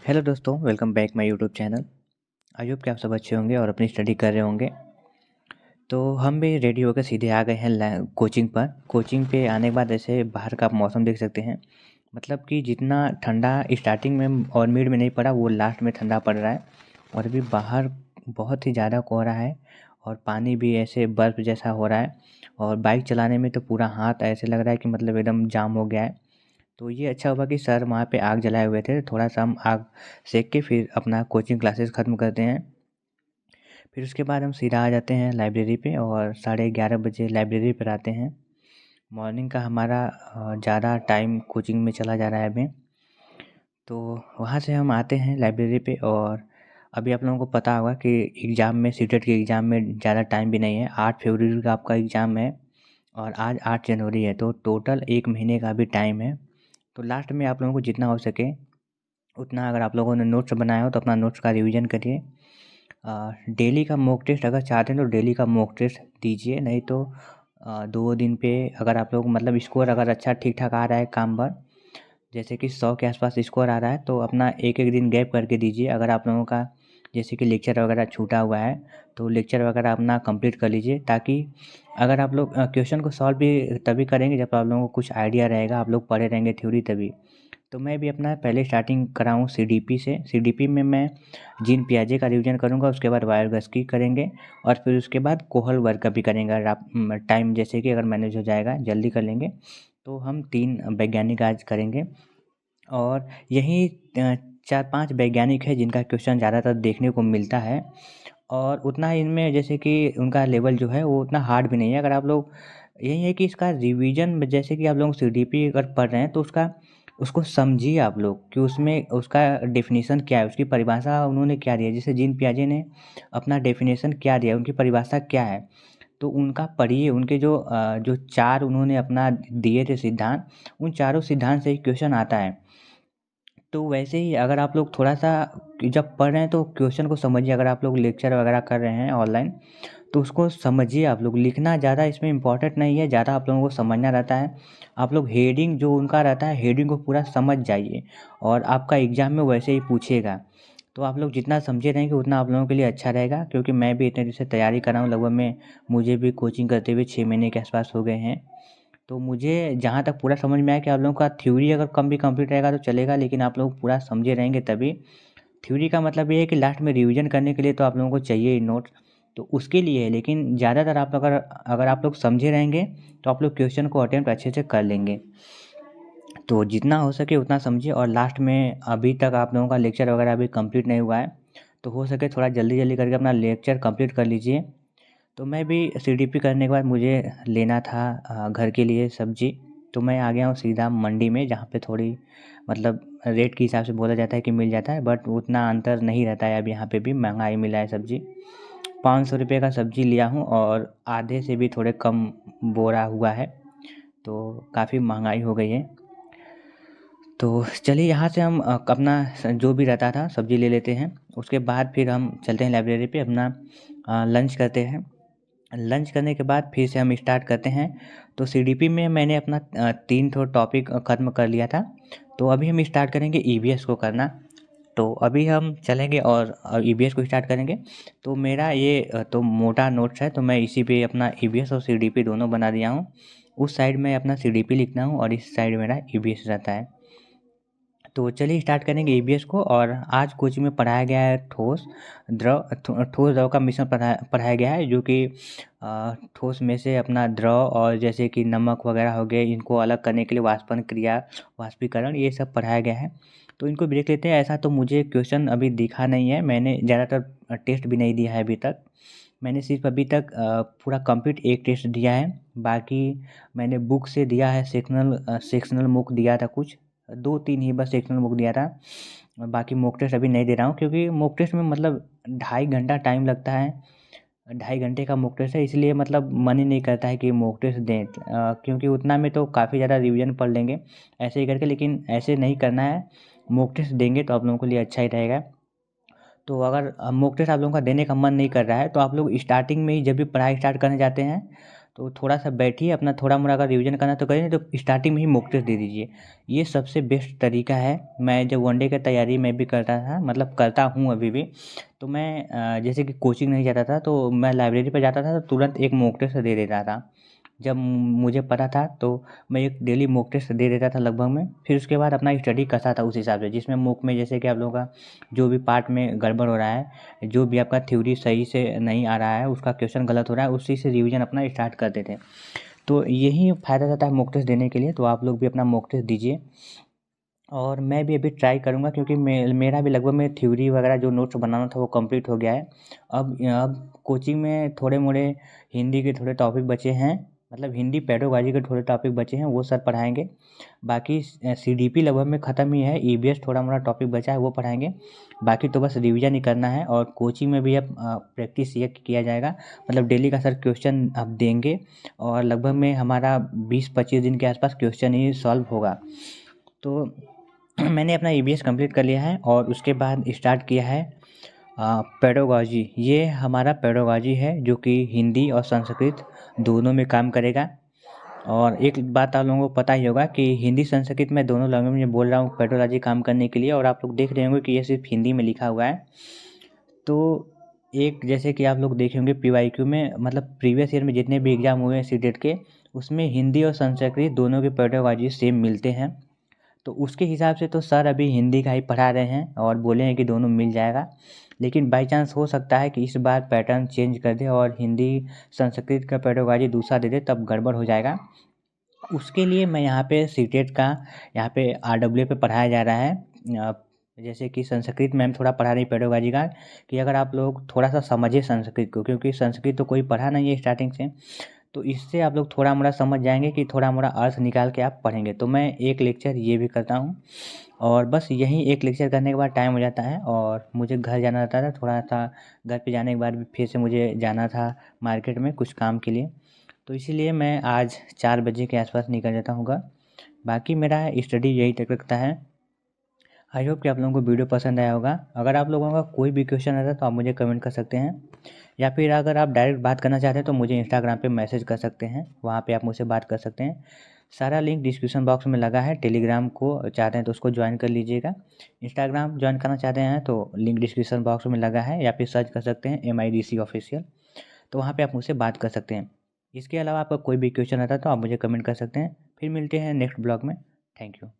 Hello दोस्तों, welcome back my YouTube channel. I hope कि आप सब अच्छे होंगे और अपनी स्टडी कर रहे होंगे। तो हम भी रेडी होकर सीधे आ गए हैं कोचिंग पर। कोचिंग पे आने के बाद ऐसे बाहर का आप मौसम देख सकते हैं। मतलब कि जितना ठंडा स्टार्टिंग में और मिड में नहीं पड़ा, वो लास्ट में ठंडा पड़ रहा है। और अभी बाहर बहुत ही ज़्यादा कोहरा है और पानी भी ऐसे बर्फ़ जैसा हो रहा है। और बाइक चलाने में तो पूरा हाथ ऐसे लग रहा है कि मतलब एकदम जाम हो गया है। तो ये अच्छा हुआ कि सर वहाँ पे आग जलाए हुए थे, थोड़ा-सा हम आग सेक के फिर अपना कोचिंग क्लासेस ख़त्म करते हैं। फिर उसके बाद हम सीधा आ जाते हैं लाइब्रेरी पे और 11:30 बजे लाइब्रेरी पर आते हैं। मॉर्निंग का हमारा ज़्यादा टाइम कोचिंग में चला जा रहा है अभी। तो वहाँ से हम आते हैं लाइब्रेरी पे और अभी आप लोगों को पता होगा कि एग्ज़ाम में सीटेट के एग्ज़ाम में ज़्यादा टाइम भी नहीं है। 8 फरवरी का आपका एग्ज़ाम है और आज 8 जनवरी है, तो टोटल 1 महीने का अभी टाइम है। तो लास्ट में आप लोगों को जितना हो सके उतना, अगर आप लोगों ने नोट्स बनाया हो तो अपना नोट्स का रिवीजन करिए। डेली का मॉक टेस्ट अगर चाहते हैं तो डेली का मॉक टेस्ट दीजिए, नहीं तो 2 दिन पे अगर आप लोग मतलब स्कोर अगर अच्छा ठीक-ठाक आ रहा है काम पर, जैसे कि 100 के आसपास स्कोर आ रहा है, तो अपना एक-एक दिन गैप करके दीजिए। अगर आप लोगों का जैसे कि लेक्चर वगैरह छूटा हुआ है, तो लेक्चर वगैरह अपना कंप्लीट कर लीजिए, ताकि अगर आप लोग क्वेश्चन को सॉल्व भी तभी करेंगे जब आप लोगों को कुछ आइडिया रहेगा, आप लोग पढ़े रहेंगे थ्योरी तभी। तो मैं भी अपना पहले स्टार्टिंग कर रहा हूँ सीडीपी से। सीडीपी में मैं जीन पियाजे का रिवीजन करूँगा, उसके बाद वायरगस्की करेंगे और फिर उसके बाद कोहल वर्ग का भी करेंगे। अगर आप टाइम जैसे कि अगर मैनेज हो जाएगा, जल्दी कर लेंगे, तो हम 3 वैज्ञानिक आज करेंगे। और यही 4-5 वैज्ञानिक हैं जिनका क्वेश्चन ज़्यादातर देखने को मिलता है और उतना इनमें जैसे कि उनका लेवल जो है वो उतना हार्ड भी नहीं है। अगर आप लोग, यही है कि इसका रिवीजन जैसे कि आप लोग सीडीपी अगर पढ़ रहे हैं तो उसको समझिए आप लोग कि उसमें उसका डेफिनेशन क्या है, उसकी परिभाषा उन्होंने क्या दिया है। जैसे जीन पियाजे ने अपना डेफिनेशन क्या दिया है, उनकी परिभाषा क्या है, तो उनका पढ़िए। उनके जो 4 उन्होंने अपना दिए थे सिद्धांत, उन चारों सिद्धांत से ही क्वेश्चन आता है। तो वैसे ही अगर आप लोग थोड़ा-सा जब पढ़ रहे हैं तो क्वेश्चन को समझिए। अगर आप लोग लेक्चर वगैरह कर रहे हैं ऑनलाइन, तो उसको समझिए आप लोग। लिखना ज़्यादा इसमें इम्पोर्टेंट नहीं है, ज़्यादा आप लोगों को समझना रहता है। आप लोग हेडिंग जो उनका रहता है, हेडिंग को पूरा समझ जाइए और आपका एग्ज़ाम में वैसे ही पूछेगा। तो आप लोग जितना समझे रहेंगे उतना आप लोगों के लिए अच्छा रहेगा, क्योंकि मैं भी इतने दिन से तैयारी कर रहा हूँ। लगभग मैं मुझे भी कोचिंग करते हुए 6 महीने के आस-पास हो गए हैं। तो मुझे जहाँ तक पूरा समझ में आया कि आप लोगों का थ्योरी अगर कम भी कंप्लीट रहेगा तो चलेगा, लेकिन आप लोग पूरा समझे रहेंगे तभी। थ्योरी का मतलब ये है कि लास्ट में रिवीजन करने के लिए तो आप लोगों को चाहिए ही नोट्स, तो उसके लिए है। लेकिन ज़्यादातर आप अगर अगर आप लोग समझे रहेंगे तो आप लोग क्वेश्चन को अटेम्प्ट अच्छे से कर लेंगे। तो जितना हो सके उतना समझिए और लास्ट में अभी तक आप लोगों का लेक्चर वगैरह अभी कंप्लीट नहीं हुआ है, तो हो सके थोड़ा जल्दी-जल्दी करके अपना लेक्चर कंप्लीट कर लीजिए। तो मैं भी सीडीपी करने के बाद मुझे लेना था घर के लिए सब्ज़ी, तो मैं आ गया हूँ सीधा मंडी में, जहाँ पे थोड़ी मतलब रेट के हिसाब से बोला जाता है कि मिल जाता है, बट उतना अंतर नहीं रहता है। अब यहाँ पे भी महँगा ही मिला है सब्ज़ी। 500 रुपये का सब्ज़ी लिया हूँ और आधे से भी थोड़े कम बोरा हुआ है, तो काफ़ी महँगाई हो गई है। तो चलिए यहाँ से हम अपना जो भी रहता था सब्ज़ी ले लेते हैं। उसके बाद फिर हम चलते हैं लाइब्रेरी पे, अपना लंच करते हैं। लंच करने के बाद फिर से हम स्टार्ट करते हैं। तो सीडीपी में मैंने अपना 3 ठो टॉपिक ख़त्म कर लिया था। तो अभी हम स्टार्ट करेंगे ईवीएस को करना। तो अभी हम चलेंगे और ईवीएस को स्टार्ट करेंगे। तो मेरा ये तो मोटा नोट्स है, तो मैं इसी पे अपना ईवीएस और सीडीपी दोनों बना दिया हूँ। उस साइड में अपना सीडीपी लिखना हूँ और इस साइड मेरा ईवीएस रहता है। तो चलिए स्टार्ट करेंगे ईवीएस को। और आज कोचिंग में पढ़ाया गया है ठोस द्रव का मिश्रण पढ़ाया गया है, जो कि ठोस में से अपना द्रव और जैसे कि नमक वगैरह हो गए, इनको अलग करने के लिए वाष्पन क्रिया, वाष्पीकरण, ये सब पढ़ाया गया है। तो इनको भी देख लेते हैं। ऐसा तो मुझे क्वेश्चन अभी दिखा नहीं है, मैंने ज़्यादातर टेस्ट भी नहीं दिया है अभी तक। मैंने सिर्फ अभी तक पूरा कंप्लीट एक टेस्ट दिया है। बाकी मैंने बुक से दिया है, सेक्शनल मुक दिया था कुछ, 2-3 ही बस सेक्शनल बुक दिया था। बाकी मॉक टेस्ट अभी नहीं दे रहा हूँ, क्योंकि मॉक टेस्ट में मतलब 2.5 घंटा टाइम लगता है। 2.5 घंटे का मॉक टेस्ट है, इसलिए मतलब मन ही नहीं करता है कि मॉक टेस्ट दें। क्योंकि उतना में तो काफ़ी ज़्यादा रिवीजन पढ़ लेंगे ऐसे ही करके, लेकिन ऐसे नहीं करना है। मॉक टेस्ट देंगे तो आप लोगों के लिए अच्छा ही रहेगा। तो अगर मॉक टेस्ट आप लोगों का देने का मन नहीं कर रहा है, तो आप लोग स्टार्टिंग में ही जब भी पढ़ाई स्टार्ट करने जाते हैं, तो थोड़ा सा बैठिए, अपना थोड़ा मोड़ा अगर रिवीजन करना तो करिए, नहीं तो स्टार्टिंग में ही मॉक टेस्ट दे दीजिए। ये सबसे बेस्ट तरीका है। मैं जब वनडे की तैयारी मैं भी करता था, मतलब करता हूँ अभी भी, तो मैं जैसे कि कोचिंग नहीं जाता था तो मैं लाइब्रेरी पर जाता था तो तुरंत एक मॉक टेस्ट दे देता था। जब मुझे पता था तो मैं एक डेली मॉक टेस्ट दे देता था लगभग में, फिर उसके बाद अपना स्टडी करता था उस हिसाब से, जिसमें मॉक में जैसे कि आप लोगों का जो भी पार्ट में गड़बड़ हो रहा है, जो भी आपका थ्योरी सही से नहीं आ रहा है, उसका क्वेश्चन गलत हो रहा है, उसी से रिवीजन अपना स्टार्ट करते थे। तो यही फ़ायदा रहता है मॉक टेस्ट देने के लिए। तो आप लोग भी अपना मॉक टेस्ट दीजिए, और मैं भी अभी ट्राई करूँगा, क्योंकि मेरा भी लगभग में थ्योरी वगैरह जो नोट्स बनाना था वो कंप्लीट हो गया है। अब कोचिंग में थोड़े मोड़े हिंदी के थोड़े टॉपिक बचे हैं, मतलब हिंदी पेडागॉजी के थोड़े टॉपिक बचे हैं, वो सर पढ़ाएंगे। बाकी सीडीपी लगभग में ख़त्म ही है, ईवीएस थोड़ा मोड़ा टॉपिक बचा है वो पढ़ाएंगे। बाकी तो बस रिवीजन ही करना है, और कोचिंग में भी अब प्रैक्टिस ये किया जाएगा, मतलब डेली का सर क्वेश्चन अब देंगे, और लगभग में हमारा 20-25 दिन के आसपास क्वेश्चन ही सॉल्व होगा। तो मैंने अपना ईबीएस कंप्लीट कर लिया है, और उसके बाद स्टार्ट किया है पेडागॉजी। ये हमारा पेडागॉजी है जो कि हिंदी और संस्कृत दोनों में काम करेगा। और एक बात आप लोगों को पता ही होगा कि हिंदी संस्कृत में दोनों लैंग्वेज में बोल रहा हूँ पेडागॉजी काम करने के लिए, और आप लोग देख रहे होंगे कि ये सिर्फ हिंदी में लिखा हुआ है। तो एक जैसे कि आप लोग देखे होंगे पीवाईक्यू में, मतलब प्रीवियस ईयर में जितने भी एग्ज़ाम हुए हैं सीटेट के, उसमें हिंदी और संस्कृत दोनों के पेडागॉजी सेम मिलते हैं। तो उसके हिसाब से तो सर अभी हिंदी का ही पढ़ा रहे हैं, और बोले हैं कि दोनों मिल जाएगा। लेकिन बाई चांस हो सकता है कि इस बार पैटर्न चेंज कर दे और हिंदी संस्कृत का पेडागॉजी दूसरा दे दे, तब गड़बड़ हो जाएगा। उसके लिए मैं यहाँ पे सीटेट का यहाँ पे आरडब्ल्यू पे पढ़ाया जा रहा है। जैसे कि संस्कृत मैम थोड़ा पढ़ा रही पेडागॉजी का, कि अगर आप लोग थोड़ा सा समझे संस्कृत को, क्योंकि संस्कृत तो कोई पढ़ा नहीं है स्टार्टिंग से, तो इससे आप लोग थोड़ा मोड़ा समझ जाएंगे कि थोड़ा मोड़ा अर्थ निकाल के आप पढ़ेंगे। तो मैं एक लेक्चर ये भी करता हूँ, और बस यही एक लेक्चर करने के बाद टाइम हो जाता है, और मुझे घर जाना रहता था थोड़ा सा। घर पे जाने के बाद भी फिर से मुझे जाना था मार्केट में कुछ काम के लिए, तो इसीलिए मैं आज 4 बजे के आसपास निकल जाता हूँ घर। बाकी मेरा स्टडी यही तक रखता है। आई होप कि आप लोगों को वीडियो पसंद आया होगा। अगर आप लोगों का कोई भी क्वेश्चन रहता है तो आप मुझे कमेंट कर सकते हैं, या फिर अगर आप डायरेक्ट बात करना चाहते हैं तो मुझे इंस्टाग्राम पे मैसेज कर सकते हैं, वहाँ पे आप मुझसे बात कर सकते हैं। सारा लिंक डिस्क्रिप्शन बॉक्स में लगा है। टेलीग्राम को चाहते हैं तो उसको ज्वाइन कर लीजिएगा। इंस्टाग्राम ज्वाइन करना चाहते हैं तो लिंक डिस्क्रिप्शन बॉक्स में लगा है, या फिर सर्च कर सकते हैं MIDC ऑफिशियल, तो वहाँ पर आप मुझसे बात कर सकते हैं। इसके अलावा आपका कोई भी क्वेश्चन रहता है तो आप मुझे कमेंट कर सकते हैं। फिर मिलते हैं नेक्स्ट ब्लॉग में। Thank you.